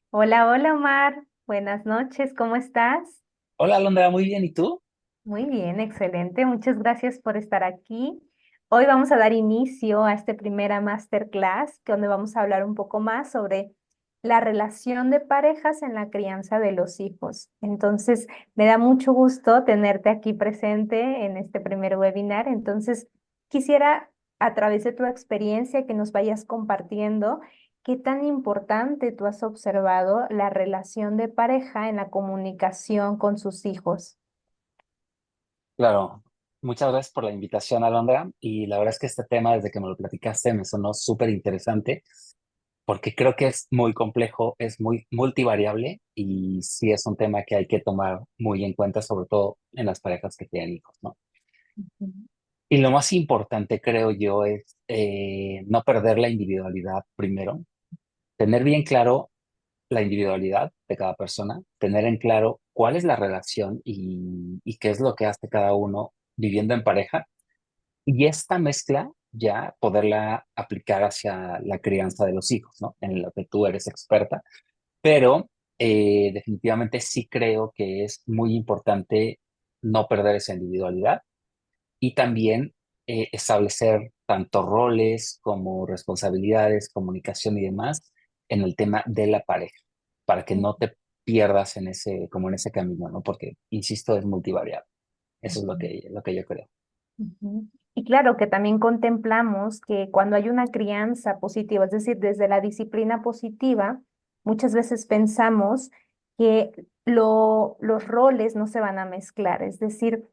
Hola, hola Omar, buenas noches, ¿cómo estás? Hola, Alondra, muy bien. ¿Y tú? Muy bien, excelente, muchas gracias por estar aquí. Hoy vamos a dar inicio a esta primera masterclass, donde vamos a hablar un poco más sobre la relación de parejas en la crianza de los hijos. Entonces, me da mucho gusto tenerte aquí presente en este primer webinar. Entonces, quisiera, a través de tu experiencia, que nos vayas compartiendo qué tan importante tú has observado la relación de pareja en la comunicación con sus hijos. Claro, muchas gracias por la invitación, Alondra. Y la verdad es que este tema, desde que me lo platicaste, me sonó súper interesante porque creo que es muy complejo, es muy multivariable y sí es un tema que hay que tomar muy en cuenta, sobre todo en las parejas que tienen hijos, ¿no? Ujú. Y lo más importante, creo yo, es no perder la individualidad primero, tener bien claro la individualidad de cada persona, tener en claro cuál es la relación y qué es lo que hace cada uno viviendo en pareja, y esta mezcla ya poderla aplicar hacia la crianza de los hijos, ¿no? En lo que tú eres experta, pero definitivamente sí creo que es muy importante no perder esa individualidad y también establecer tanto roles como responsabilidades, comunicación y demás en el tema de la pareja, para que no te pierdas en ese, como en ese camino, ¿no? Porque, insisto, es multivariable. Eso es Ujú. lo que yo creo. Ujú. Y claro que también contemplamos que cuando hay una crianza positiva, es decir, desde la disciplina positiva, muchas veces pensamos que los roles no se van a mezclar, es decir,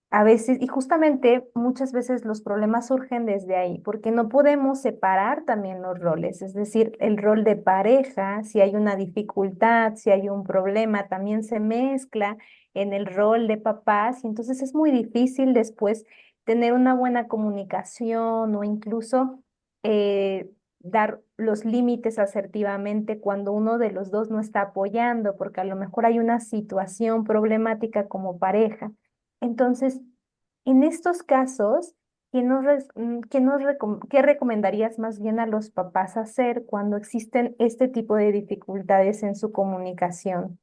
a veces, y justamente muchas veces los problemas surgen desde ahí, porque no podemos separar también los roles, es decir, el rol de pareja, si hay una dificultad, si hay un problema, también se mezcla en el rol de papás, y entonces es muy difícil después tener una buena comunicación o incluso dar los límites asertivamente cuando uno de los dos no está apoyando, porque a lo mejor hay una situación problemática como pareja. Entonces, en estos casos, ¿qué recomendarías más bien a los papás hacer cuando existen este tipo de dificultades en su comunicación?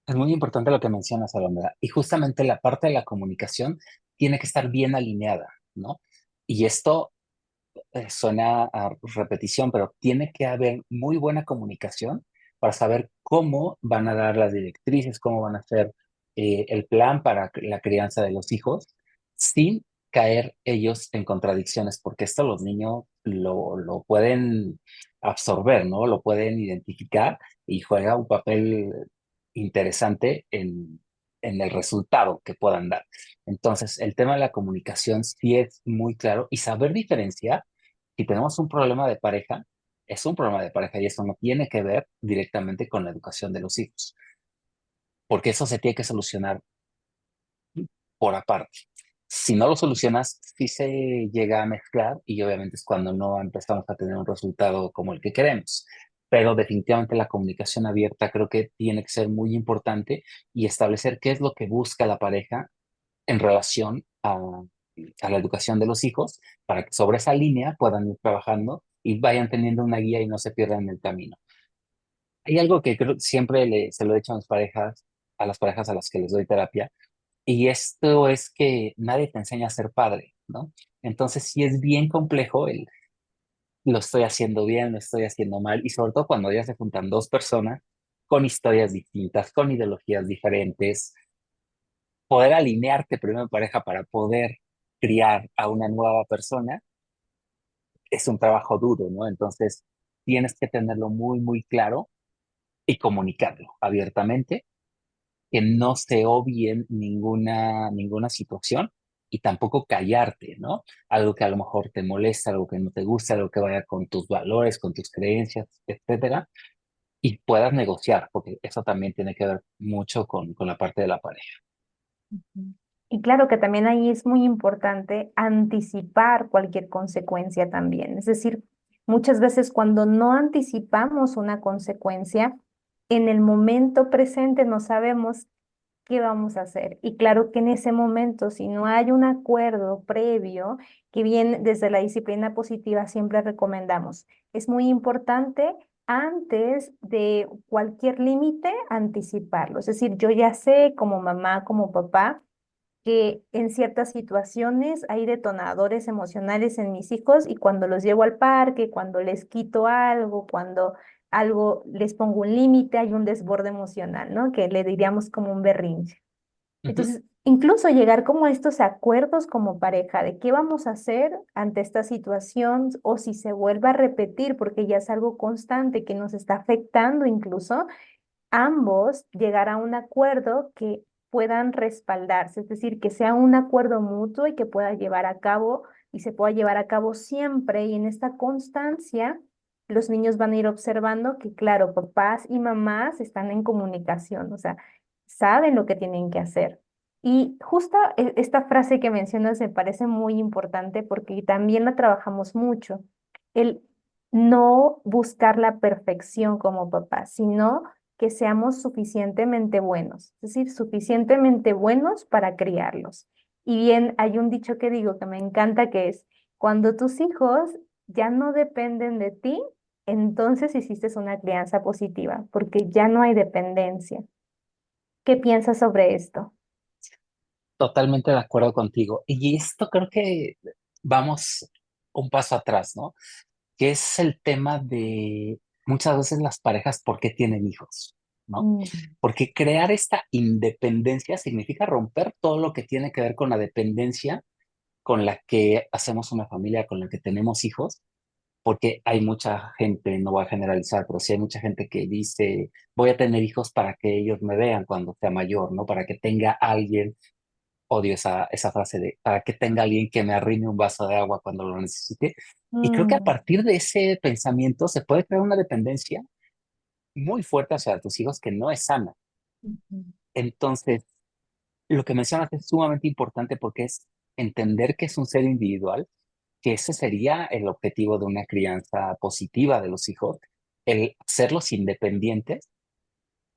Es muy importante lo que mencionas, Alondra. Y justamente la parte de la comunicación tiene que estar bien alineada, ¿no? Y esto suena a repetición, pero tiene que haber muy buena comunicación para saber cómo van a dar las directrices, cómo van a hacer el plan para la crianza de los hijos, sin caer ellos en contradicciones, porque esto los niños lo pueden absorber, ¿no? Lo pueden identificar y juega un papel interesante en el resultado que puedan dar. Entonces, el tema de la comunicación sí es muy claro y saber diferenciar si tenemos un problema de pareja, es un problema de pareja y eso no tiene que ver directamente con la educación de los hijos, porque eso se tiene que solucionar por aparte. Si no lo solucionas, sí se llega a mezclar y obviamente es cuando no empezamos a tener un resultado como el que queremos. Pero definitivamente la comunicación abierta creo que tiene que ser muy importante y establecer qué es lo que busca la pareja en relación a la educación de los hijos, para que sobre esa línea puedan ir trabajando y vayan teniendo una guía y no se pierdan en el camino. Hay algo que creo que siempre se lo he dicho a las parejas a las que les doy terapia, y esto es que nadie te enseña a ser padre, ¿no? Entonces sí es bien complejo el lo estoy haciendo bien, lo estoy haciendo mal, y sobre todo cuando ya se juntan dos personas con historias distintas, con ideologías diferentes, poder alinearte primero en pareja para poder criar a una nueva persona es un trabajo duro, ¿no? Entonces, tienes que tenerlo muy, muy claro y comunicarlo abiertamente, que no se obvie ninguna situación y tampoco callarte, ¿no? Algo que a lo mejor te molesta, algo que no te gusta, algo que vaya con tus valores, con tus creencias, etcétera, y puedas negociar, porque eso también tiene que ver mucho con la parte de la pareja. Ujú. Y claro que también ahí es muy importante anticipar cualquier consecuencia también. Es decir, muchas veces cuando no anticipamos una consecuencia, en el momento presente no sabemos qué vamos a hacer. Y claro que en ese momento, si no hay un acuerdo previo, que bien desde la disciplina positiva siempre recomendamos, es muy importante antes de cualquier límite, anticiparlo. Es decir, yo ya sé como mamá, como papá, que en ciertas situaciones hay detonadores emocionales en mis hijos y cuando los llevo al parque, cuando les quito algo, cuando algo les pongo un límite, hay un desborde emocional, ¿no? Que le diríamos como un berrinche. Ujú. Entonces, incluso llegar como a estos acuerdos como pareja de qué vamos a hacer ante esta situación o si se vuelve a repetir porque ya es algo constante que nos está afectando incluso, ambos llegar a un acuerdo que puedan respaldarse, es decir, que sea un acuerdo mutuo y que pueda llevar a cabo y se pueda llevar a cabo siempre. Y en esta constancia, los niños van a ir observando que, claro, papás y mamás están en comunicación, o sea, saben lo que tienen que hacer. Y justo esta frase que mencionas me parece muy importante porque también la trabajamos mucho. El no buscar la perfección como papás, sino que seamos suficientemente buenos, es decir, suficientemente buenos para criarlos. Y bien, hay un dicho que digo que me encanta que es, cuando tus hijos ya no dependen de ti, entonces hiciste una crianza positiva, porque ya no hay dependencia. ¿Qué piensas sobre esto? Totalmente de acuerdo contigo. Y esto creo que vamos un paso atrás, ¿no? Que es el tema de muchas veces las parejas, ¿por qué tienen hijos? ¿No? Mm, Porque crear esta independencia significa romper todo lo que tiene que ver con la dependencia con la que hacemos una familia, con la que tenemos hijos, porque hay mucha gente, no voy a generalizar, pero sí hay mucha gente que dice, voy a tener hijos para que ellos me vean cuando sea mayor, ¿no? Para que tenga alguien, odio esa frase de, para que tenga alguien que me arrime un vaso de agua cuando lo necesite. Y creo que a mm, partir de ese pensamiento se puede crear una dependencia muy fuerte hacia tus hijos que no es sana. ujú, Entonces, lo que mencionas es sumamente importante porque es entender que es un ser individual, que ese sería el objetivo de una crianza positiva de los hijos, el hacerlos independientes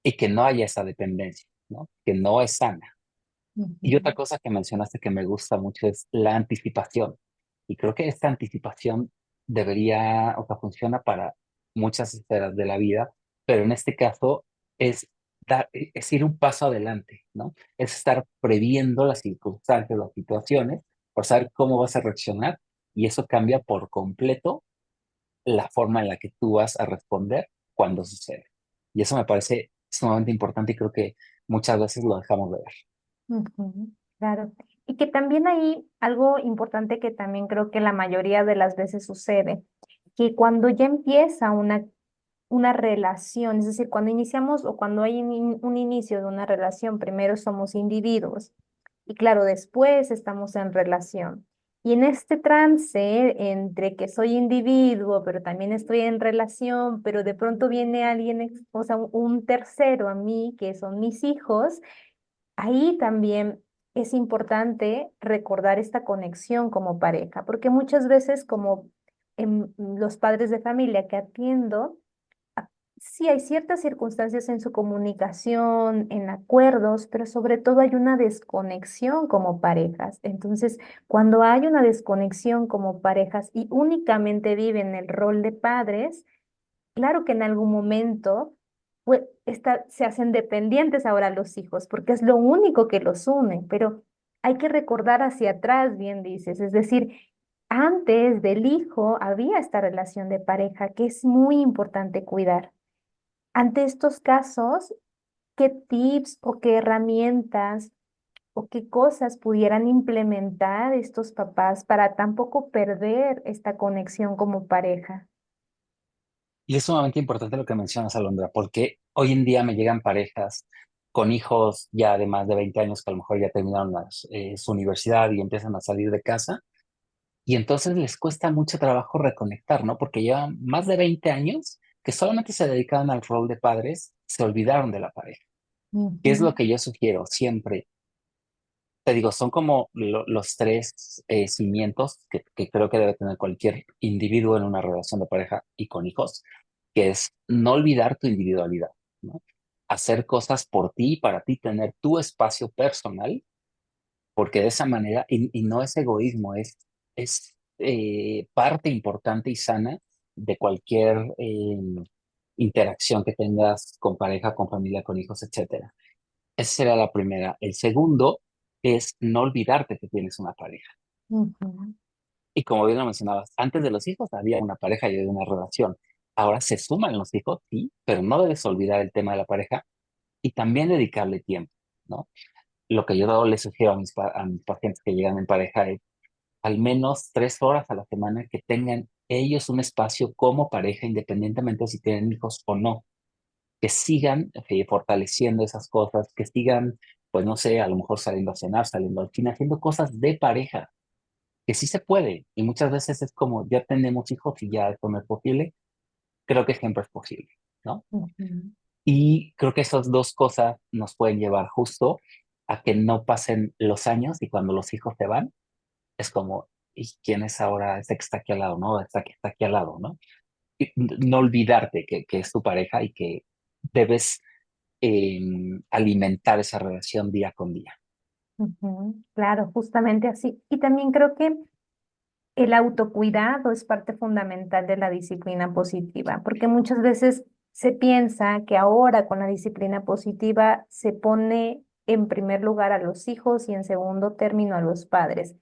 y que no haya esa dependencia, ¿no? Que no es sana. Y otra ujú, cosa que mencionaste que me gusta mucho es la anticipación. Y creo que esta anticipación debería, o sea, funciona para muchas esferas de la vida, pero en este caso es es ir un paso adelante, ¿no? Es estar previendo las circunstancias, las situaciones, por saber cómo vas a reaccionar y eso cambia por completo la forma en la que tú vas a responder cuando sucede. Y eso me parece sumamente importante y creo que muchas veces lo dejamos de ver. ujú, claro. Y que también hay algo importante que también creo que la mayoría de las veces sucede, que cuando ya empieza una relación, es decir, cuando iniciamos o cuando hay un inicio de una relación, primero somos individuos y claro, después estamos en relación. Y en este trance entre que soy individuo, pero también estoy en relación, pero de pronto viene alguien, o sea, un tercero a mí, que son mis hijos, ahí también es importante recordar esta conexión como pareja, porque muchas veces como los padres de familia que atiendo, sí, hay ciertas circunstancias en su comunicación, en acuerdos, pero sobre todo hay una desconexión como parejas. Entonces, cuando hay una desconexión como parejas y únicamente viven el rol de padres, claro que en algún momento se hacen dependientes ahora los hijos, porque es lo único que los une, pero hay que recordar hacia atrás, bien dices, es decir, antes del hijo había esta relación de pareja que es muy importante cuidar. Ante estos casos, ¿qué tips o qué herramientas o qué cosas pudieran implementar estos papás para tampoco perder esta conexión como pareja? Y es sumamente importante lo que mencionas, Alondra, porque hoy en día me llegan parejas con hijos ya de más de 20 años que a lo mejor ya terminaron su universidad y empiezan a salir de casa. Y entonces les cuesta mucho trabajo reconectar, ¿no? Porque llevan más de 20 años que solamente se dedicaban al rol de padres, se olvidaron de la pareja. ¿Qué es lo Ujú, que yo sugiero siempre? Te digo, son como los tres cimientos que creo que debe tener cualquier individuo en una relación de pareja y con hijos, que es no olvidar tu individualidad, ¿no? Hacer cosas por ti y para ti, tener tu espacio personal, porque de esa manera, y no es egoísmo, es parte importante y sana de cualquier interacción que tengas con pareja, con familia, con hijos, etcétera. Esa sería la primera. El segundo es no olvidarte que tienes una pareja. Ujú, Y como bien lo mencionabas, antes de los hijos había una pareja y había una relación. Ahora se suman los hijos, sí, pero no debes olvidar el tema de la pareja y también dedicarle tiempo, ¿no? Lo que yo les sugiero a mis pacientes que llegan en pareja es al menos 3 horas a la semana que tengan ellos un espacio como pareja, independientemente si tienen hijos o no, que sigan fortaleciendo esas cosas, que sigan, pues no sé, a lo mejor saliendo a cenar, saliendo al cine, haciendo cosas de pareja, que sí se puede. Y muchas veces es como, ya tenemos hijos y ya esto no es posible. Creo que siempre es posible, ¿no? ujú. Y creo que esas dos cosas nos pueden llevar justo a que no pasen los años y cuando los hijos se van, es como, ¿y quién es ahora este que está aquí al lado, no? Esta que está aquí al lado, ¿no? Y no olvidarte que es tu pareja y que debes alimentar esa relación día con día. Ujú, claro, justamente así. Y también creo que el autocuidado es parte fundamental de la disciplina positiva, porque muchas veces se piensa que ahora con la disciplina positiva se pone en primer lugar a los hijos y en segundo término a los padres,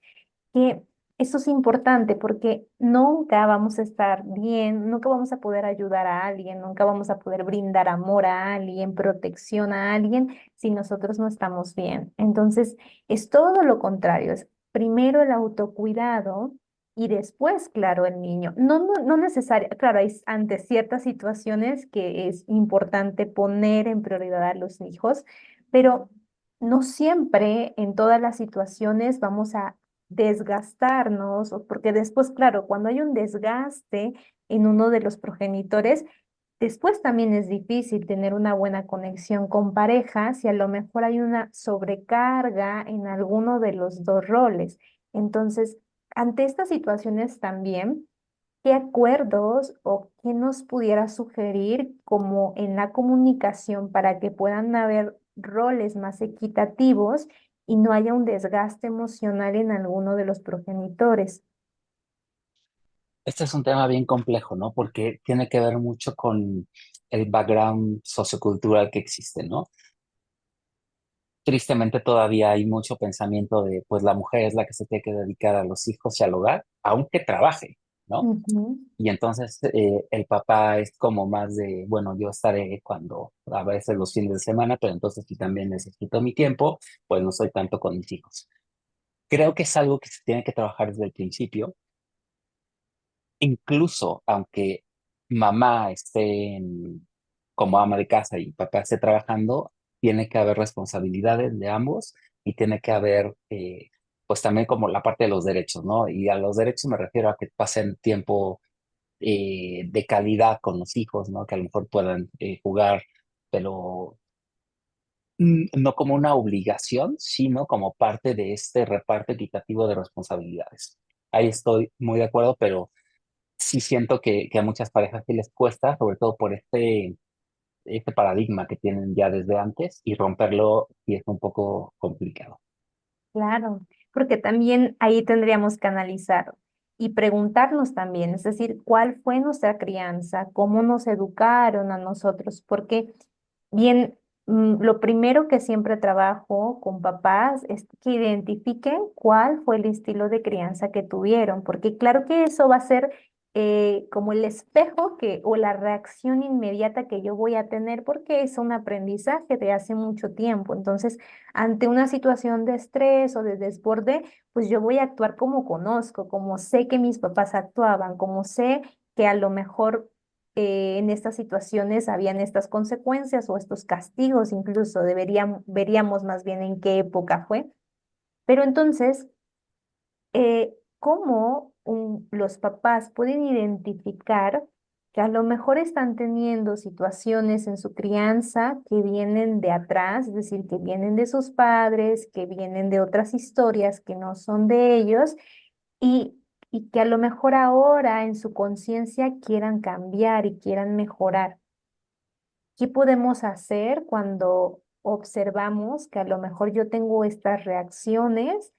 que eso es importante porque nunca vamos a estar bien, nunca vamos a poder ayudar a alguien, nunca vamos a poder brindar amor a alguien, protección a alguien si nosotros no estamos bien. Entonces, es todo lo contrario, es primero el autocuidado y después, claro, el niño. No necesario, claro, hay ante ciertas situaciones que es importante poner en prioridad a los hijos, pero no siempre en todas las situaciones vamos a desgastarnos, porque después, claro, cuando hay un desgaste en uno de los progenitores, después también es difícil tener una buena conexión con pareja si a lo mejor hay una sobrecarga en alguno de los dos roles. Entonces, ante estas situaciones también, ¿qué acuerdos o qué nos pudiera sugerir como en la comunicación para que puedan haber roles más equitativos y no haya un desgaste emocional en alguno de los progenitores? Este es un tema bien complejo, ¿no? Porque tiene que ver mucho con el background sociocultural que existe, ¿no? Tristemente todavía hay mucho pensamiento de, pues la mujer es la que se tiene que dedicar a los hijos y al hogar, aunque trabaje, ¿no? Ujú, Y entonces el papá es como más de, bueno, yo estaré cuando, a veces los fines de semana, pero entonces si también necesito mi tiempo, pues no soy tanto con mis hijos. Creo que es algo que se tiene que trabajar desde el principio, incluso aunque mamá esté como ama de casa y papá esté trabajando, tiene que haber responsabilidades de ambos y tiene que haber, pues también como la parte de los derechos, ¿no? Y a los derechos me refiero a que pasen tiempo de calidad con los hijos, ¿no? Que a lo mejor puedan jugar, pero no como una obligación, sino como parte de este reparto equitativo de responsabilidades. Ahí estoy muy de acuerdo, pero sí siento que a muchas parejas sí les cuesta, sobre todo por este paradigma que tienen ya desde antes y romperlo y es un poco complicado. claro, porque también ahí tendríamos que analizar y preguntarnos también, es decir, ¿cuál fue nuestra crianza? ¿Cómo nos educaron a nosotros? Porque bien, lo primero que siempre trabajo con papás es que identifiquen cuál fue el estilo de crianza que tuvieron, porque claro que eso va a ser como el espejo que, o la reacción inmediata que yo voy a tener, porque es un aprendizaje de hace mucho tiempo. Entonces, ante una situación de estrés o de desborde, pues yo voy a actuar como conozco, como sé que mis papás actuaban, como sé que a lo mejor en estas situaciones habían estas consecuencias o estos castigos, incluso veríamos más bien en qué época fue. Pero entonces, ¿cómo los papás pueden identificar que a lo mejor están teniendo situaciones en su crianza que vienen de atrás, es decir, que vienen de sus padres, que vienen de otras historias que no son de ellos y, y que a lo mejor ahora en su conciencia quieran cambiar y quieran mejorar? ¿Qué podemos hacer cuando observamos que a lo mejor yo tengo estas reacciones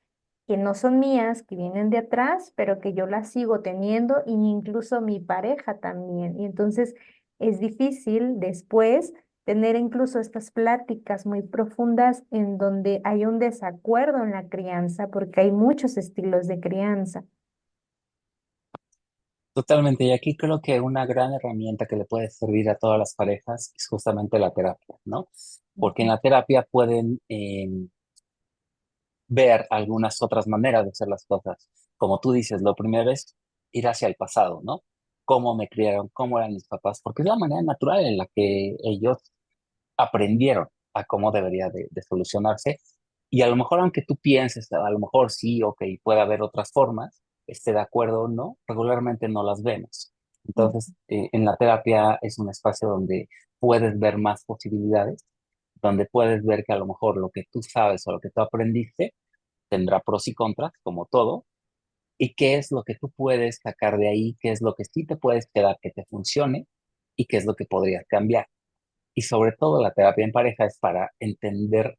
que no son mías, que vienen de atrás, pero que yo las sigo teniendo, e incluso mi pareja también? Y entonces, es difícil después tener incluso estas pláticas muy profundas en donde hay un desacuerdo en la crianza, porque hay muchos estilos de crianza. Totalmente, y aquí creo que una gran herramienta que le puede servir a todas las parejas es justamente la terapia, ¿no? Porque en Ujú, la terapia pueden ver algunas otras maneras de hacer las cosas. Como tú dices, lo primero es ir hacia el pasado, ¿no? Cómo me criaron, cómo eran mis papás, porque es la manera natural en la que ellos aprendieron a cómo debería de solucionarse. Y a lo mejor, aunque tú pienses, a lo mejor sí, ok, puede haber otras formas, esté de acuerdo o no, regularmente no las vemos. ujú, Entonces, en la terapia es un espacio donde puedes ver más posibilidades, donde puedes ver que a lo mejor lo que tú sabes o lo que tú aprendiste tendrá pros y contras, como todo, y qué es lo que tú puedes sacar de ahí, qué es lo que sí te puedes quedar que te funcione y qué es lo que podrías cambiar. Y sobre todo la terapia en pareja es para entender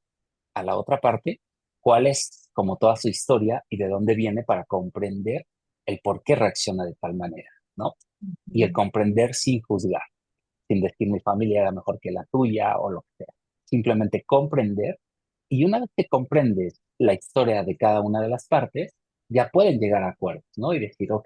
a la otra parte cuál es como toda su historia y de dónde viene para comprender el por qué reacciona de tal manera, ¿no? Y el ujú. comprender sin juzgar, sin decir mi familia era mejor que la tuya o lo que sea. Simplemente comprender. Y una vez que comprendes la historia de cada una de las partes, ya pueden llegar a acuerdos, ¿no? Y decir, ok,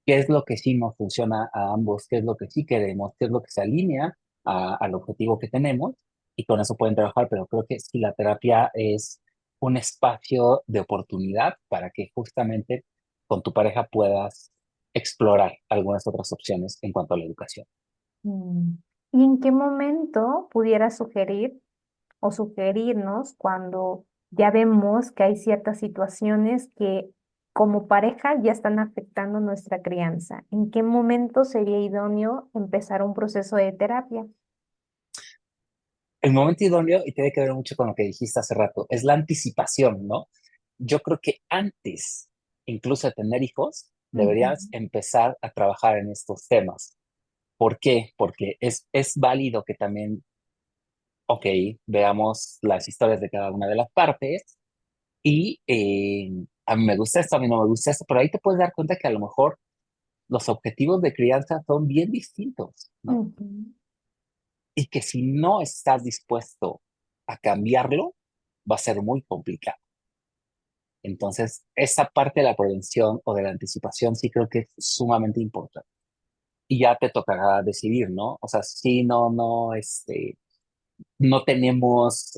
¿qué es lo que sí nos funciona a ambos? ¿Qué es lo que sí queremos? ¿Qué es lo que se alinea al objetivo que tenemos? Y con eso pueden trabajar, pero creo que sí, la terapia es un espacio de oportunidad para que justamente con tu pareja puedas explorar algunas otras opciones en cuanto a la educación. Mm. ¿Y en qué momento pudiera sugerir o sugerirnos cuando ya vemos que hay ciertas situaciones que como pareja ya están afectando nuestra crianza? ¿En qué momento sería idóneo empezar un proceso de terapia? El momento idóneo, y tiene que ver mucho con lo que dijiste hace rato, es la anticipación, ¿no? Yo creo que antes, incluso de tener hijos, Ujú, deberías empezar a trabajar en estos temas. ¿Por qué? Porque es válido que también, ok, veamos las historias de cada una de las partes y a mí me gusta esto, a mí no me gusta esto, pero ahí te puedes dar cuenta que a lo mejor los objetivos de crianza son bien distintos, ¿no? ujú, Y que si no estás dispuesto a cambiarlo, va a ser muy complicado. Entonces, esa parte de la prevención o de la anticipación sí creo que es sumamente importante. Y ya te tocará decidir, ¿no? O sea, si no tenemos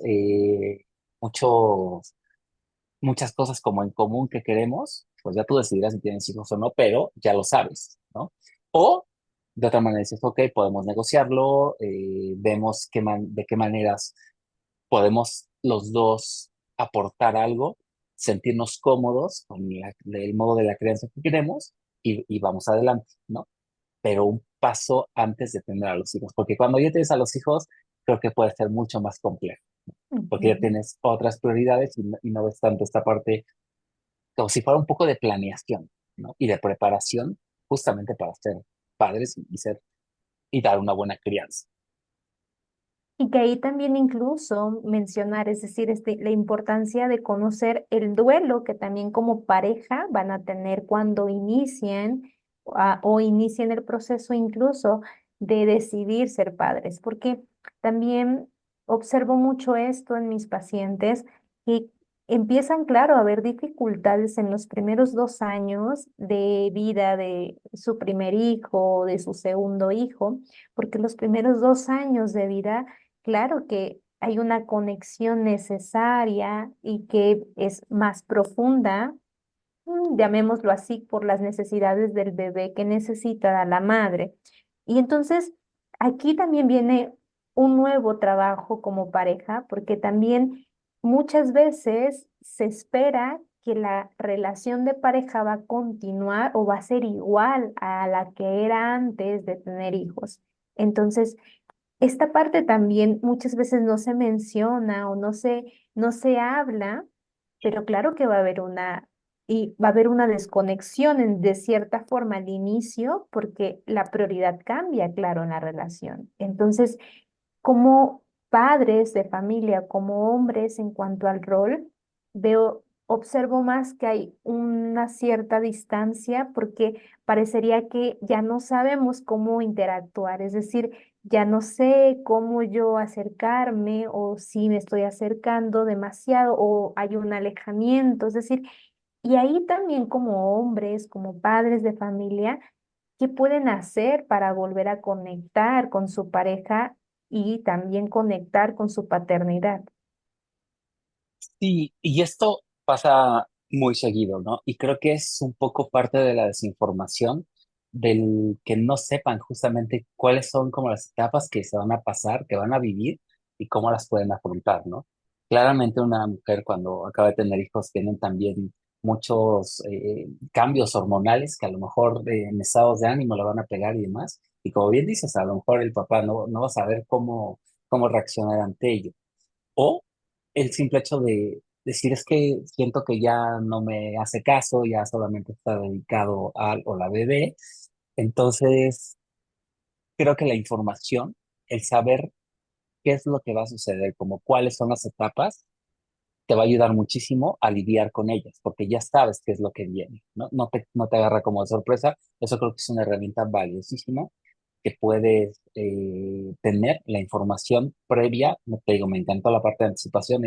muchas cosas como en común que queremos, pues ya tú decidirás si tienes hijos o no, pero ya lo sabes, ¿no? O de otra manera dices, ok, podemos negociarlo, vemos de qué maneras podemos los dos aportar algo, sentirnos cómodos con el modo de la crianza que queremos y vamos adelante, ¿no? Pero un paso antes de tener a los hijos, porque cuando ya tienes a los hijos, creo que puede ser mucho más complejo, porque ya ujú. tienes otras prioridades y no ves tanto esta parte como si fuera un poco de planeación, ¿no? Y de preparación justamente para ser padres y dar una buena crianza. Y que ahí también incluso mencionar, es decir, la importancia de conocer el duelo que también como pareja van a tener cuando inicien o inicien el proceso incluso de decidir ser padres, porque también observo mucho esto en mis pacientes que empiezan, claro, a haber dificultades en los primeros 2 años de vida de su primer hijo o de su segundo hijo, porque los primeros 2 años de vida. Claro que hay una conexión necesaria y que es más profunda, llamémoslo así, por las necesidades del bebé que necesita la madre. Y entonces aquí también viene un nuevo trabajo como pareja, porque también muchas veces se espera que la relación de pareja va a continuar o va a ser igual a la que era antes de tener hijos. Entonces, esta parte también muchas veces no se menciona o no se habla, pero claro que va a haber una desconexión de cierta forma al inicio porque la prioridad cambia, claro, en la relación. Entonces, como padres de familia, como hombres en cuanto al rol, veo observo más que hay una cierta distancia porque parecería que ya no sabemos cómo interactuar, es decir, ya no sé cómo yo acercarme o si me estoy acercando demasiado o hay un alejamiento, es decir, y ahí también como hombres, como padres de familia, ¿qué pueden hacer para volver a conectar con su pareja y también conectar con su paternidad? Sí, y esto pasa muy seguido, ¿no? Y creo que es un poco parte de la desinformación, del que no sepan justamente cuáles son como las etapas que se van a pasar, que van a vivir y cómo las pueden afrontar, ¿no? Claramente una mujer cuando acaba de tener hijos tienen también muchos cambios hormonales que a lo mejor en estados de ánimo le van a pegar y demás. Y como bien dices, a lo mejor el papá no va a saber cómo reaccionar ante ello. O el simple hecho de decir es que siento que ya no me hace caso, ya solamente está dedicado al o la bebé. Entonces, creo que la información, el saber qué es lo que va a suceder, como cuáles son las etapas, te va a ayudar muchísimo a lidiar con ellas, porque ya sabes qué es lo que viene, ¿no? No te agarra como de sorpresa. Eso creo que es una herramienta valiosísima que puedes tener la información previa. No te digo, me encantó la parte de anticipación.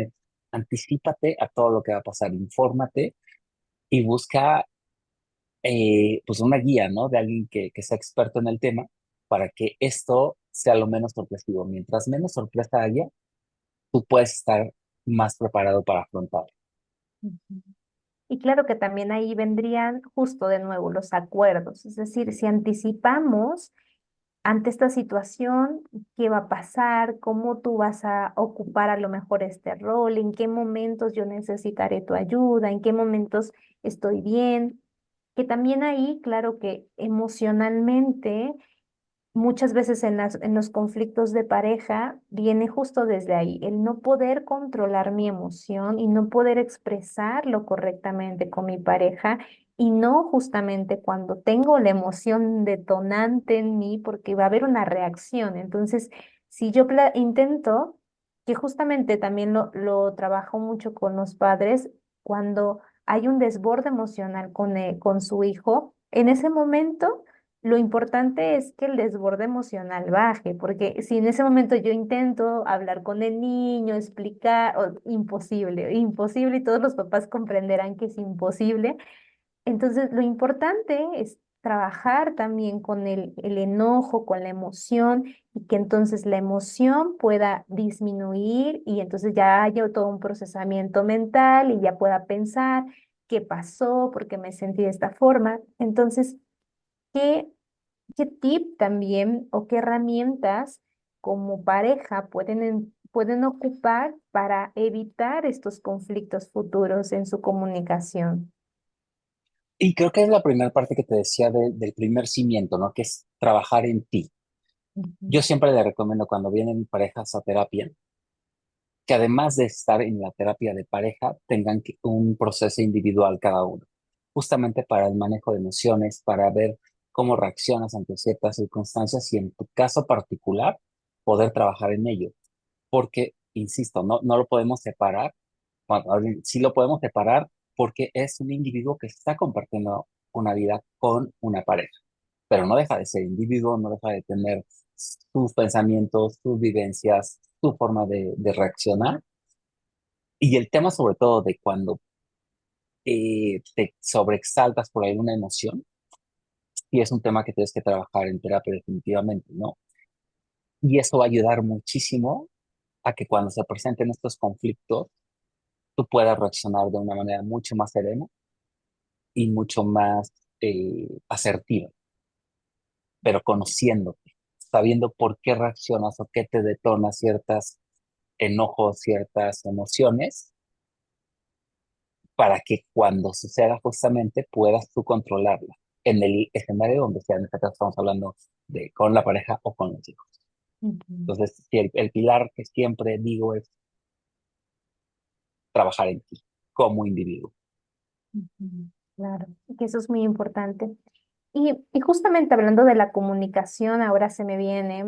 Anticípate a todo lo que va a pasar, infórmate y busca pues una guía, ¿no? De alguien que sea experto en el tema para que esto sea lo menos sorpresivo. Mientras menos sorpresa haya, tú puedes estar más preparado para afrontarlo. Ujú. Y claro que también ahí vendrían justo de nuevo los acuerdos, es decir, si anticipamos ante esta situación, qué va a pasar, cómo tú vas a ocupar a lo mejor este rol, en qué momentos yo necesitaré tu ayuda, en qué momentos estoy bien, que también ahí, claro que emocionalmente muchas veces en los conflictos de pareja viene justo desde ahí, el no poder controlar mi emoción y no poder expresarlo correctamente con mi pareja y no justamente cuando tengo la emoción detonante en mí porque va a haber una reacción. Entonces, si yo intento, que justamente también lo trabajo mucho con los padres, cuando hay un desborde emocional con su hijo, en ese momento lo importante es que el desborde emocional baje, porque si en ese momento yo intento hablar con el niño, explicar, imposible, imposible, y todos los papás comprenderán que es imposible. Entonces, lo importante es trabajar también con el enojo, con la emoción, y que entonces la emoción pueda disminuir y entonces ya haya todo un procesamiento mental y ya pueda pensar qué pasó, por qué me sentí de esta forma. Entonces, ¿qué ¿qué tip también o qué herramientas como pareja pueden ocupar para evitar estos conflictos futuros en su comunicación? Y creo que es la primera parte que te decía del primer cimiento, ¿no? Que es trabajar en ti. Ujú, Yo siempre le recomiendo cuando vienen parejas a terapia, que además de estar en la terapia de pareja, tengan un proceso individual cada uno, justamente para el manejo de emociones, para ver cómo reaccionas ante ciertas circunstancias y en tu caso particular, poder trabajar en ello. Porque, insisto, no lo podemos separar. Bueno, sí lo podemos separar porque es un individuo que está compartiendo una vida con una pareja, pero no deja de ser individuo, no deja de tener sus pensamientos, sus vivencias, su forma de reaccionar. Y el tema sobre todo de cuando te sobreexaltas por alguna emoción, y es un tema que tienes que trabajar en terapia definitivamente, ¿no? Y eso va a ayudar muchísimo a que cuando se presenten estos conflictos, tú puedas reaccionar de una manera mucho más serena y mucho más asertiva, pero conociéndote, sabiendo por qué reaccionas o qué te detona ciertas enojos, ciertas emociones, para que cuando suceda justamente puedas tú controlarla en el escenario donde sea. En este caso estamos hablando de con la pareja o con los hijos. ujú, Entonces, sí, el pilar que siempre digo es trabajar en ti como individuo. ujú. Claro, que eso es muy importante. Y justamente hablando de la comunicación, ahora se me viene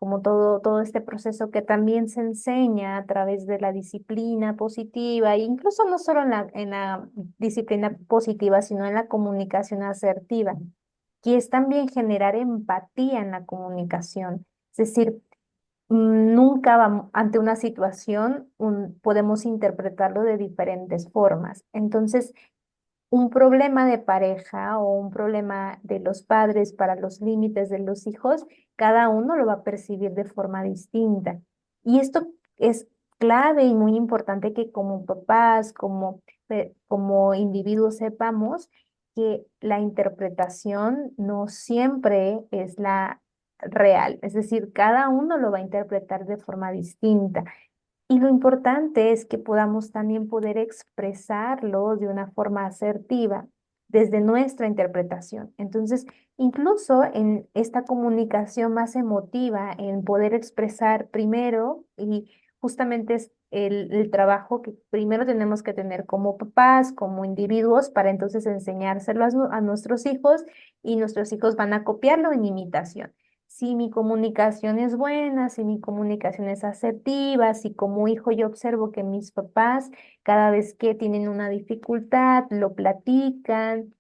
como todo este proceso que también se enseña a través de la disciplina positiva, e incluso no solo en la disciplina positiva, sino en la comunicación asertiva, que es también generar empatía en la comunicación. Es decir, nunca ante una situación podemos interpretarlo de diferentes formas. Entonces, un problema de pareja o un problema de los padres para los límites de los hijos, cada uno lo va a percibir de forma distinta. Y esto es clave y muy importante que como papás, como individuos sepamos que la interpretación no siempre es la real, es decir, cada uno lo va a interpretar de forma distinta. Y lo importante es que podamos también poder expresarlo de una forma asertiva desde nuestra interpretación. Entonces, incluso en esta comunicación más emotiva, en poder expresar primero, y justamente es el trabajo que primero tenemos que tener como papás, como individuos, para entonces enseñárselo a nuestros hijos y nuestros hijos van a copiarlo en imitación. Si mi comunicación es buena, si mi comunicación es asertiva, si como hijo yo observo que mis papás cada vez que tienen una dificultad lo platican,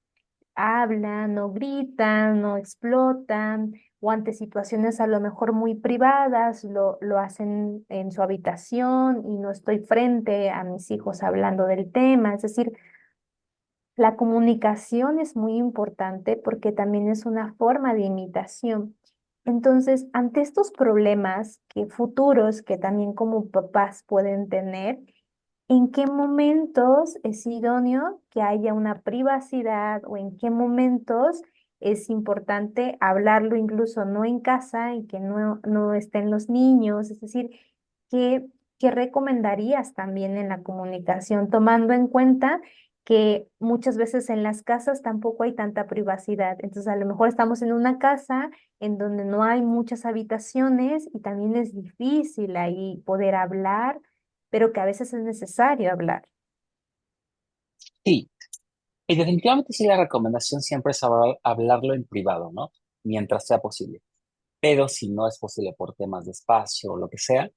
hablan, no gritan, no explotan, o ante situaciones a lo mejor muy privadas, lo hacen en su habitación y no estoy frente a mis hijos hablando del tema. Es decir, la comunicación es muy importante porque también es una forma de imitación. Entonces, ante estos problemas que futuros que también como papás pueden tener, ¿en qué momentos es idóneo que haya una privacidad o en qué momentos es importante hablarlo incluso no en casa y que no estén los niños? Es decir, ¿qué, qué recomendarías también en la comunicación, tomando en cuenta que muchas veces en las casas tampoco hay tanta privacidad? Entonces, a lo mejor estamos en una casa en donde no hay muchas habitaciones y también es difícil ahí poder hablar, pero que a veces es necesario hablar. Sí, y definitivamente sí la recomendación siempre es hablarlo en privado, ¿no? Mientras sea posible. Pero si no es posible por temas de espacio o lo que sea,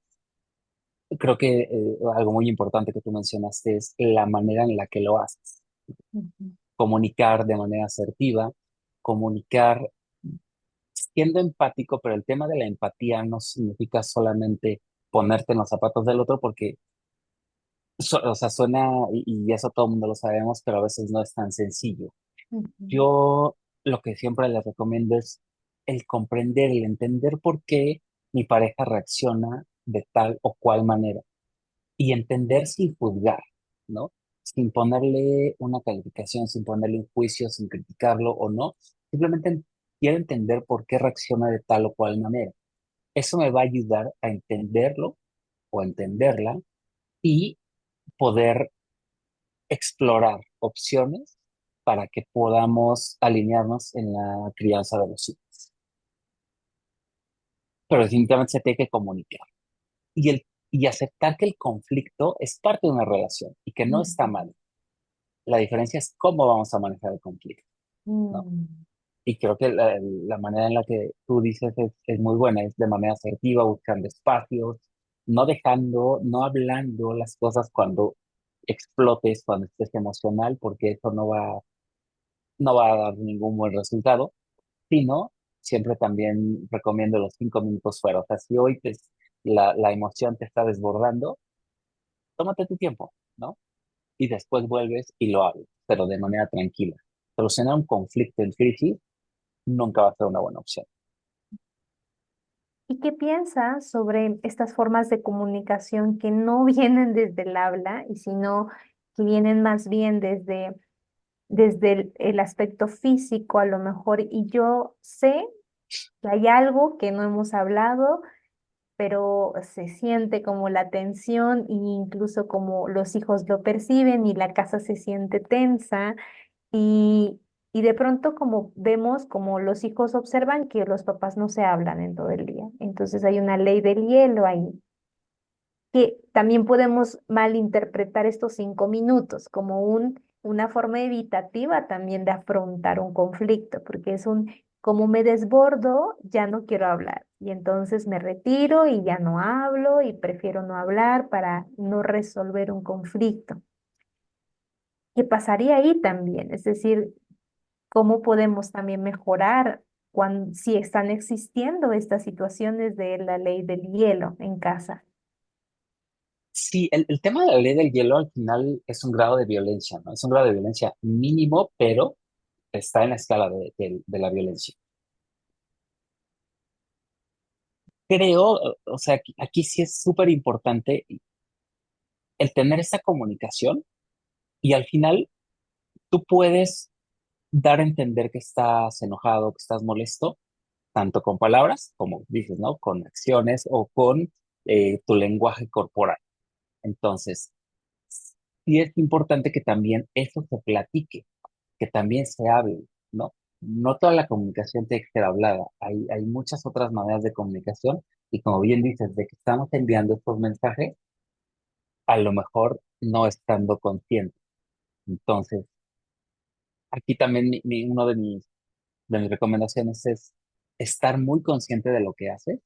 creo que algo muy importante que tú mencionaste es la manera en la que lo haces. Ujú, Comunicar de manera asertiva, comunicar siendo empático, pero el tema de la empatía no significa solamente ponerte en los zapatos del otro, porque, o sea, suena, y eso todo el mundo lo sabemos, pero a veces no es tan sencillo. ujú, Yo lo que siempre les recomiendo es el comprender, el entender por qué mi pareja reacciona de tal o cual manera y entender sin juzgar, ¿no? Sin ponerle una calificación, sin ponerle un juicio, sin criticarlo o no. Simplemente quiero entender por qué reacciona de tal o cual manera. Eso me va a ayudar a entenderlo o entenderla y poder explorar opciones para que podamos alinearnos en la crianza de los hijos. Pero definitivamente se tiene que comunicar y aceptar que el conflicto es parte de una relación y que no está ujú, mal. La diferencia es cómo vamos a manejar el conflicto, ¿no? mm, Y creo que la manera en la que tú dices es muy buena, es de manera asertiva, buscando espacios, no dejando, no hablando las cosas cuando explotes, cuando estés emocional, porque eso no va a dar ningún buen resultado, sino siempre también recomiendo los 5 minutos fuera. O sea, si hoy la emoción te está desbordando, tómate tu tiempo, ¿no? Y después vuelves y lo hablas, pero de manera tranquila. Solucionar un conflicto en crisis nunca va a ser una buena opción. ¿Y qué piensas sobre estas formas de comunicación que no vienen desde el habla y sino que vienen más bien desde el aspecto físico a lo mejor? Y yo sé que hay algo que no hemos hablado, pero se siente como la tensión e incluso como los hijos lo perciben y la casa se siente tensa. Y, y de pronto como vemos, como los hijos observan que los papás no se hablan en todo el día. Entonces hay una ley del hielo ahí, que también podemos malinterpretar estos 5 minutos como una forma evitativa también de afrontar un conflicto, porque es un como me desbordo, ya no quiero hablar. Y entonces me retiro y ya no hablo y prefiero no hablar para no resolver un conflicto. ¿Qué pasaría ahí también? Es decir, ¿cómo podemos también mejorar si están existiendo estas situaciones de la ley del hielo en casa? Sí, el tema de la ley del hielo al final es un grado de violencia, ¿no? Es un grado de violencia mínimo, pero está en la escala de la violencia. Creo, o sea, aquí sí es súper importante el tener esa comunicación y al final tú puedes dar a entender que estás enojado, que estás molesto, tanto con palabras, como dices, ¿no? Con acciones o con tu lenguaje corporal. Entonces, sí es importante que también eso se platique, que también se hable, ¿no? No toda la comunicación tiene que ser hablada. Hay muchas otras maneras de comunicación y como bien dices, de que estamos enviando estos mensajes, a lo mejor no estando conscientes. Entonces, aquí también uno de mis recomendaciones es estar muy consciente de lo que haces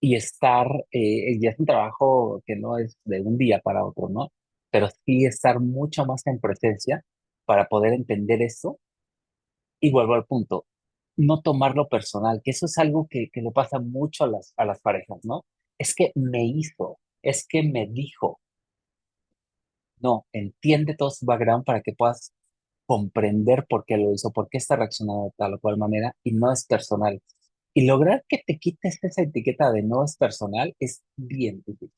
y ya es un trabajo que no es de un día para otro, ¿no? Pero sí estar mucho más en presencia para poder entender eso. Y vuelvo al punto, no tomarlo personal, que eso es algo que le pasa mucho a las parejas, ¿no? Es que me hizo, es que me dijo. No, entiende todo su background para que puedas comprender por qué lo hizo, por qué está reaccionando de tal o cual manera y no es personal. Y lograr que te quites esa etiqueta de no es personal es bien difícil,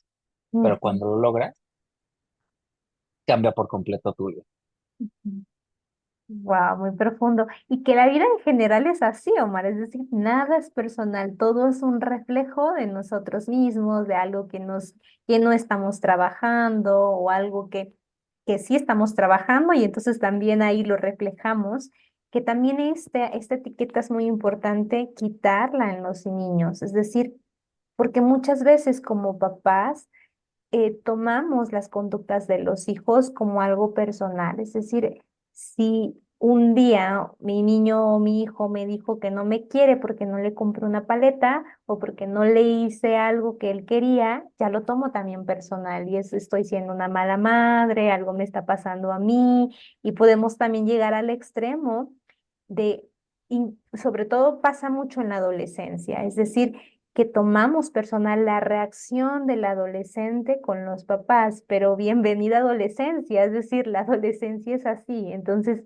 pero cuando lo logras, cambia por completo tu vida. Wow, muy profundo. Y que la vida en general es así, Omar, es decir, nada es personal, todo es un reflejo de nosotros mismos, de algo que no estamos trabajando o algo que sí estamos trabajando y entonces también ahí lo reflejamos, que también esta etiqueta es muy importante quitarla en los niños, es decir, porque muchas veces como papás, tomamos las conductas de los hijos como algo personal. Es decir, si un día mi niño o mi hijo me dijo que no me quiere porque no le compré una paleta o porque no le hice algo que él quería, ya lo tomo también personal y estoy siendo una mala madre, algo me está pasando a mí y podemos también llegar al extremo de, y sobre todo pasa mucho en la adolescencia, es decir, que tomamos personal la reacción del adolescente con los papás, pero bienvenida adolescencia, es decir, la adolescencia es así. Entonces,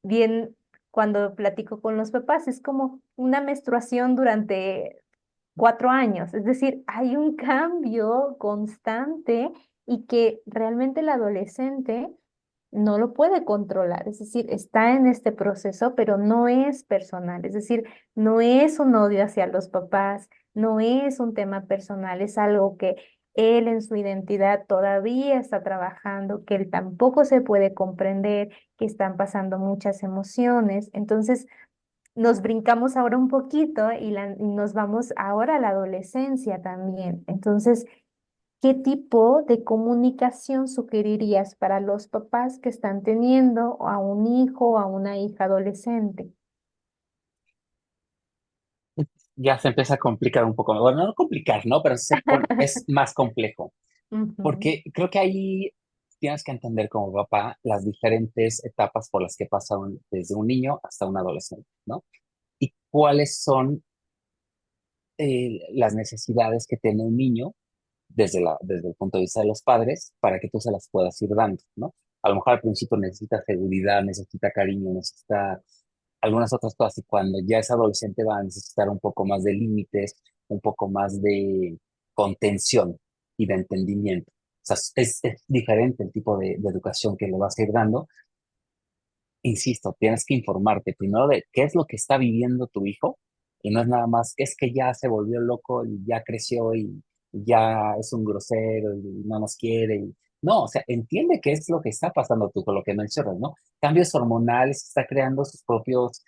bien, cuando platico con los papás, es como una menstruación durante 4 años, es decir, hay un cambio constante y que realmente el adolescente no lo puede controlar, es decir, está en este proceso, pero no es personal, es decir, no es un odio hacia los papás, no es un tema personal, es algo que él en su identidad todavía está trabajando, que él tampoco se puede comprender, que están pasando muchas emociones. Entonces, nos brincamos ahora un poquito y nos vamos ahora a la adolescencia también. Entonces, ¿qué tipo de comunicación sugerirías para los papás que están teniendo a un hijo o a una hija adolescente? Ya se empieza a complicar un poco. Bueno, no complicar, ¿no? Pero es más complejo. Ujú, Porque creo que ahí tienes que entender como papá las diferentes etapas por las que pasa desde un niño hasta un adolescente, ¿no? Y cuáles son las necesidades que tiene un niño desde el punto de vista de los padres para que tú se las puedas ir dando, ¿no? A lo mejor al principio necesita seguridad, necesita cariño, necesita algunas otras cosas y cuando ya es adolescente va a necesitar un poco más de límites, un poco más de contención y de entendimiento. O sea, es diferente el tipo de educación que le vas a ir dando. Insisto, tienes que informarte primero de qué es lo que está viviendo tu hijo y no es nada más que es que ya se volvió loco y ya creció y ya es un grosero y no nos quiere. No, o sea, entiende qué es lo que está pasando tú con lo que mencionas, ¿no? Cambios hormonales, está creando sus propios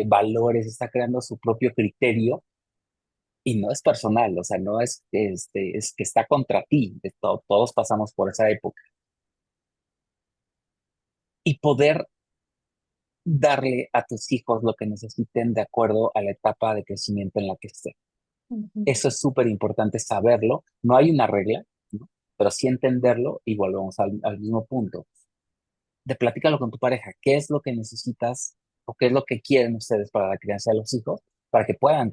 valores, está creando su propio criterio y no es personal, o sea, no es que está contra ti. Todos pasamos por esa época y poder darle a tus hijos lo que necesiten de acuerdo a la etapa de crecimiento en la que estén. Ujú. Eso es súper importante saberlo. No hay una regla, ¿no? Pero sí entenderlo y volvemos al mismo punto. De platícalo con tu pareja. ¿Qué es lo que necesitas o qué es lo que quieren ustedes para la crianza de los hijos para que puedan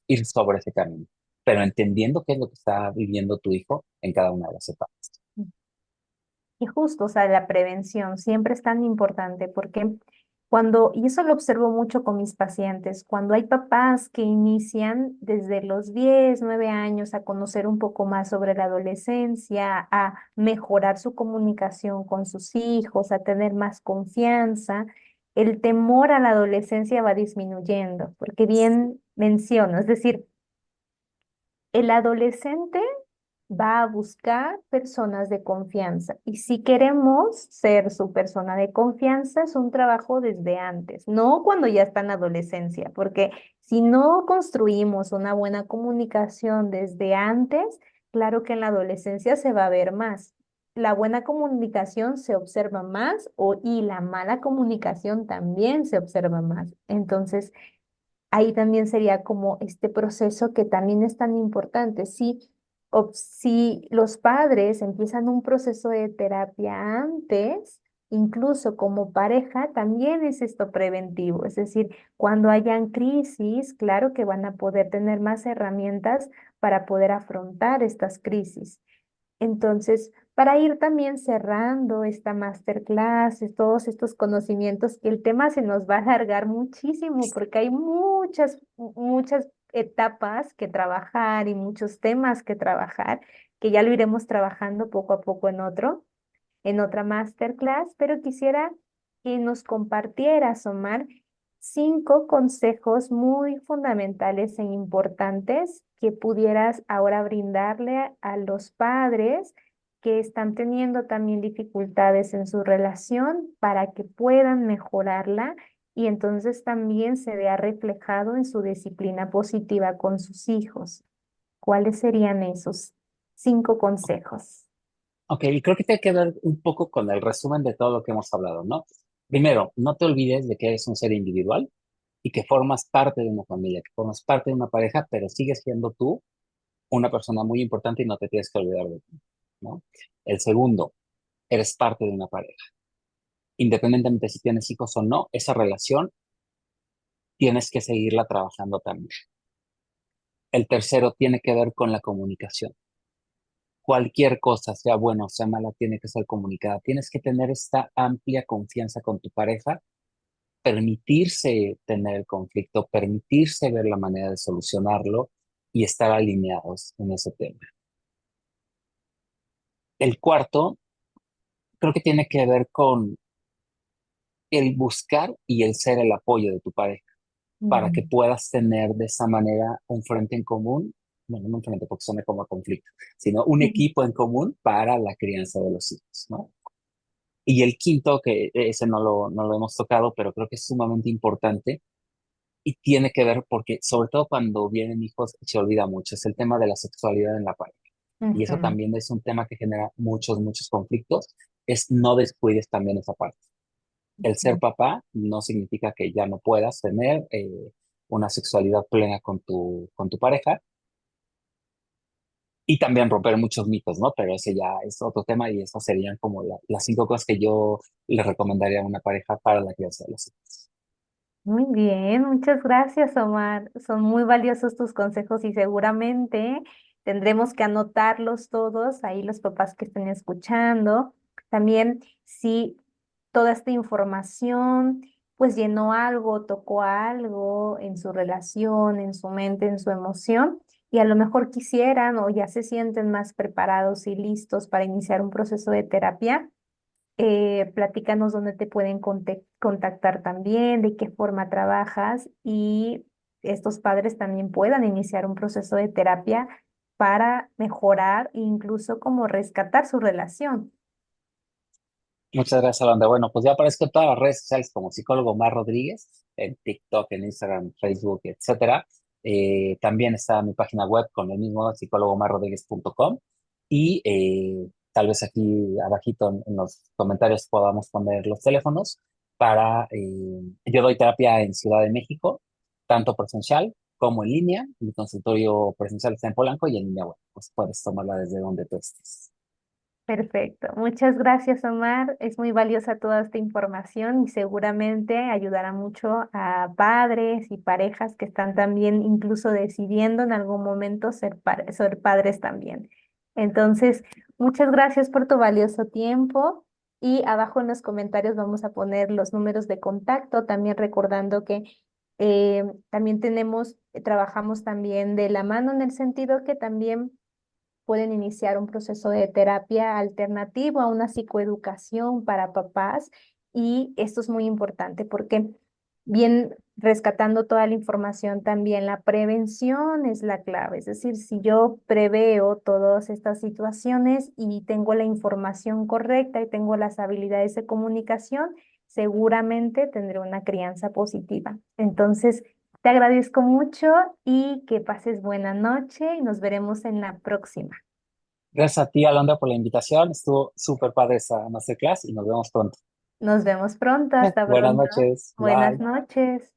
ir sobre ese camino? Pero entendiendo qué es lo que está viviendo tu hijo en cada una de las etapas. Y justo, o sea, la prevención siempre es tan importante porque cuando, y eso lo observo mucho con mis pacientes, cuando hay papás que inician desde los 10 9 años a conocer un poco más sobre la adolescencia, a mejorar su comunicación con sus hijos, a tener más confianza, el temor a la adolescencia va disminuyendo, porque bien menciono, es decir, el adolescente va a buscar personas de confianza. Y si queremos ser su persona de confianza, es un trabajo desde antes, no cuando ya está en la adolescencia, porque si no construimos una buena comunicación desde antes, claro que en la adolescencia se va a ver más. La buena comunicación se observa más y la mala comunicación también se observa más. Entonces, ahí también sería como este proceso que también es tan importante. Si los padres empiezan un proceso de terapia antes, incluso como pareja, también es esto preventivo. Es decir, cuando hayan crisis, claro que van a poder tener más herramientas para poder afrontar estas crisis. Entonces, para ir también cerrando esta masterclass, todos estos conocimientos, que el tema se nos va a alargar muchísimo porque hay muchas etapas que trabajar y muchos temas que trabajar, que ya lo iremos trabajando poco a poco en otra masterclass, pero quisiera que nos compartieras, Omar, 5 consejos muy fundamentales e importantes que pudieras ahora brindarle a los padres que están teniendo también dificultades en su relación para que puedan mejorarla y entonces también se vea reflejado en su disciplina positiva con sus hijos. ¿Cuáles serían esos 5 consejos? Ok, y creo que tiene que ver un poco con el resumen de todo lo que hemos hablado, ¿no? Primero, no te olvides de que eres un ser individual y que formas parte de una familia, que formas parte de una pareja, pero sigues siendo tú una persona muy importante y no te tienes que olvidar de ti, ¿no? El segundo, eres parte de una pareja. Independientemente si tienes hijos o no, esa relación tienes que seguirla trabajando también. El tercero tiene que ver con la comunicación. Cualquier cosa, sea buena o sea mala, tiene que ser comunicada. Tienes que tener esta amplia confianza con tu pareja, permitirse tener el conflicto, permitirse ver la manera de solucionarlo y estar alineados en ese tema. El cuarto, creo que tiene que ver con el buscar y el ser el apoyo de tu pareja para Ujú, que puedas tener de esa manera un frente en común, bueno, no un frente porque suena como a conflicto, sino un ujú. equipo en común para la crianza de los hijos, ¿no? Y el quinto, que ese no lo hemos tocado, pero creo que es sumamente importante y tiene que ver porque, sobre todo cuando vienen hijos, se olvida mucho, es el tema de la sexualidad en la pareja. Y eso Ujú. también es un tema que genera muchos conflictos, es no descuides también esa parte. El ser papá no significa que ya no puedas tener una sexualidad plena con tu pareja y también romper muchos mitos, ¿no? Pero ese ya es otro tema y esas serían como las 5 cosas que yo le recomendaría a una pareja para la crianza de los hijos. Muy bien, muchas gracias, Omar. Son muy valiosos tus consejos y seguramente tendremos que anotarlos todos, ahí los papás que estén escuchando. También si toda esta información pues llenó algo, tocó algo en su relación, en su mente, en su emoción, y a lo mejor quisieran o ya se sienten más preparados y listos para iniciar un proceso de terapia. Platícanos dónde te pueden contactar también, de qué forma trabajas y estos padres también puedan iniciar un proceso de terapia para mejorar e incluso como rescatar su relación. Muchas gracias, Alondra. Bueno, pues ya aparezco en todas las redes sociales como psicólogo Mar Rodríguez, en TikTok, en Instagram, Facebook, etcétera. También está mi página web con el mismo psicólogomarrodríguez.com y tal vez aquí abajito en los comentarios podamos poner los teléfonos yo doy terapia en Ciudad de México, tanto presencial como en línea. Mi consultorio presencial está en Polanco y en línea, bueno, pues puedes tomarla desde donde tú estés. Perfecto. Muchas gracias, Omar. Es muy valiosa toda esta información y seguramente ayudará mucho a padres y parejas que están también incluso decidiendo en algún momento ser padres también. Entonces, muchas gracias por tu valioso tiempo y abajo en los comentarios vamos a poner los números de contacto, también recordando que también trabajamos también de la mano en el sentido que también pueden iniciar un proceso de terapia alternativo a una psicoeducación para papás y esto es muy importante porque bien rescatando toda la información también la prevención es la clave, es decir, si yo preveo todas estas situaciones y tengo la información correcta y tengo las habilidades de comunicación, seguramente tendré una crianza positiva. Entonces, te agradezco mucho y que pases buena noche y nos veremos en la próxima. Gracias a ti, Alondra, por la invitación. Estuvo súper padre esa masterclass y nos vemos pronto. Nos vemos pronto, hasta Buenas pronto. noches. Buenas Bye. noches.